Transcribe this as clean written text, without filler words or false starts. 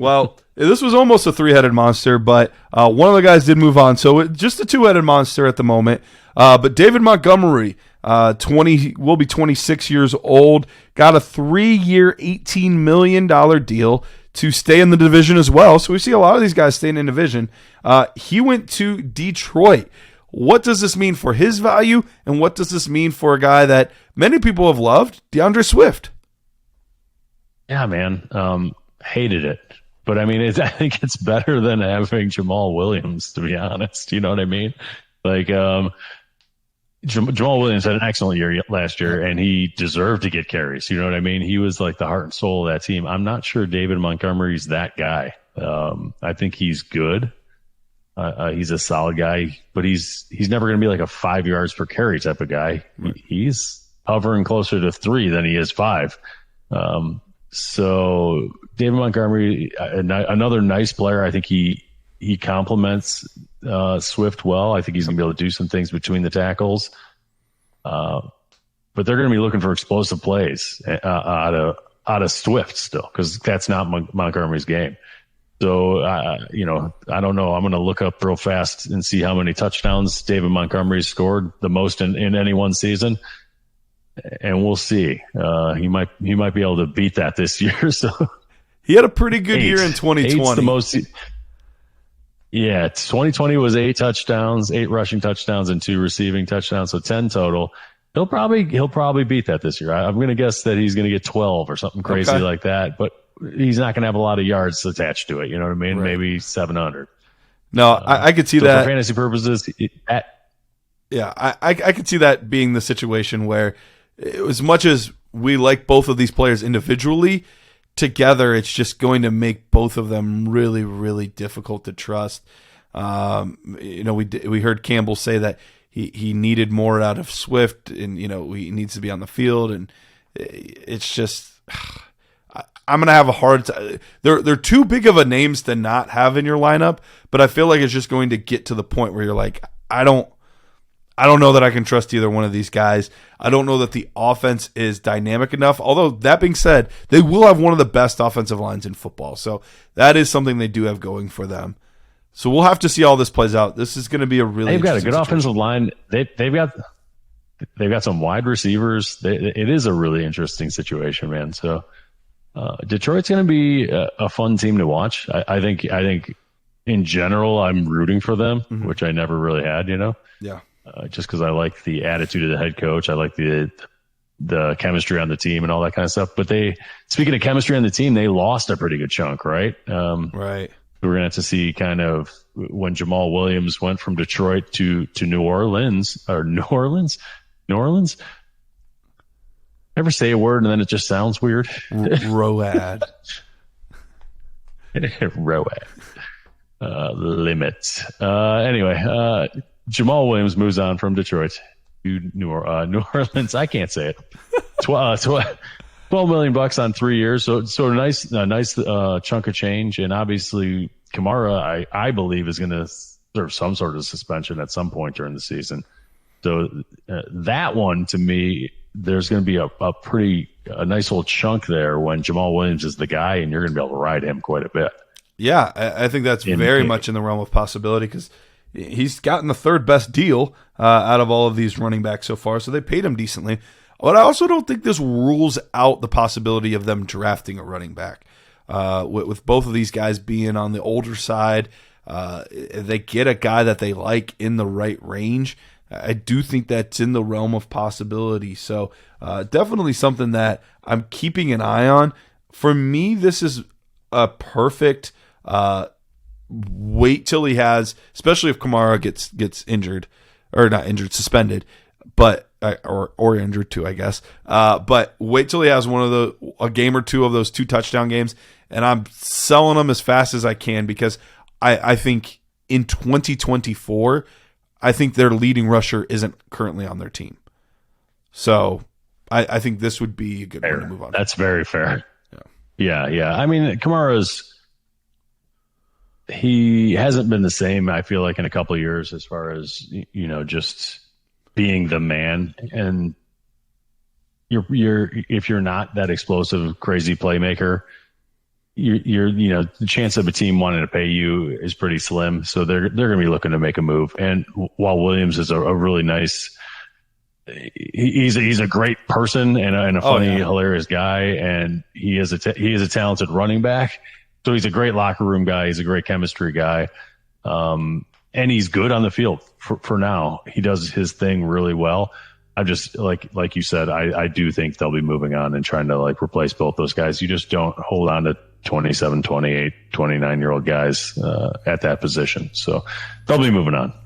Well, this was almost a three-headed monster, but one of the guys did move on. So just a two-headed monster at the moment. But David Montgomery, will be 26 years old, got a 3-year, $18 million deal to stay in the division as well. So we see a lot of these guys staying in division. He went to Detroit. What does this mean for his value, and what does this mean for a guy that many people have loved, DeAndre Swift? Yeah, man. Hated it. But, I mean, I think it's better than having Jamaal Williams, to be honest. You know what I mean? Like, Jamaal Williams had an excellent year last year, and he deserved to get carries. You know what I mean? He was like the heart and soul of that team. I'm not sure David Montgomery's that guy. I think he's good. He's a solid guy, but he's never going to be like a 5 yards per carry type of guy. Right. He's hovering closer to 3 than he is 5. So David Montgomery, another nice player. I think he complements Swift well. I think he's going to be able to do some things between the tackles. But they're going to be looking for explosive plays out of Swift still, because that's not Montgomery's game. So, I don't know. I'm going to look up real fast and see how many touchdowns David Montgomery scored, the most in any one season. And we'll see. He might be able to beat that this year. So he had a pretty good year in 2020. 8's the most. Yeah, 2020 was 8 touchdowns, 8 rushing touchdowns, and 2 receiving touchdowns, so 10 total. He'll probably beat that this year. I'm going to guess that he's going to get 12 or something crazy like that. But he's not going to have a lot of yards attached to it. You know what I mean? Right. Maybe 700. No, I could see that for fantasy purposes. I could see that being the situation where, as much as we like both of these players individually, together it's just going to make both of them really, really difficult to trust. We heard Campbell say that he needed more out of Swift, and he needs to be on the field, and it's just I'm gonna have a hard time. They're too big of a names to not have in your lineup, but I feel like it's just going to get to the point where you're like, I don't know that I can trust either one of these guys. I don't know that the offense is dynamic enough. Although, that being said, they will have one of the best offensive lines in football. So that is something they do have going for them. So we'll have to see how all this plays out. This is going to be a really They've got a good offensive line. They've got some wide receivers. It is a really interesting situation, man. So Detroit's going to be a fun team to watch. I think in general, I'm rooting for them, which I never really had, Yeah. Just because I like the attitude of the head coach. I like the chemistry on the team and all that kind of stuff. But speaking of chemistry on the team, they lost a pretty good chunk, right? Right. We're going to have to see kind of when Jamaal Williams went from Detroit to New Orleans. Ever say a word and then it just sounds weird? Road. Road. Limits. Anyway, Jamaal Williams moves on from Detroit to New Orleans. I can't say it. $12 million on 3 years. So a nice chunk of change. And obviously Kamara, I believe, is going to serve some sort of suspension at some point during the season. So that one, to me, there's going to be a nice little chunk there when Jamaal Williams is the guy, and you're going to be able to ride him quite a bit. Yeah, I think that's very much in the realm of possibility, because he's gotten the third best deal out of all of these running backs so far, so they paid him decently. But I also don't think this rules out the possibility of them drafting a running back. With both of these guys being on the older side, they get a guy that they like in the right range. I do think that's in the realm of possibility. So definitely something that I'm keeping an eye on. For me, this is a perfect wait till he has, especially if Kamara gets injured, or not injured, suspended, but or injured too, I guess. But wait till he has a game or two of those 2 touchdown games, and I'm selling them as fast as I can, because I think in 2024, I think their leading rusher isn't currently on their team. So I think this would be a good one to move on. That's very fair. Yeah. I mean, he hasn't been the same, I feel like, in a couple of years, as far as, just being the man. And if you're not that explosive, crazy playmaker, the chance of a team wanting to pay you is pretty slim. So they're going to be looking to make a move. And while Williams is a really nice, he's a great person and a funny, hilarious guy, and he is a talented running back. So he's a great locker room guy. He's a great chemistry guy. And he's good on the field for now. He does his thing really well. I just like you said, I do think they'll be moving on and trying to like replace both those guys. You just don't hold on to 27, 28, 29-year-old guys at that position. So they'll be moving on.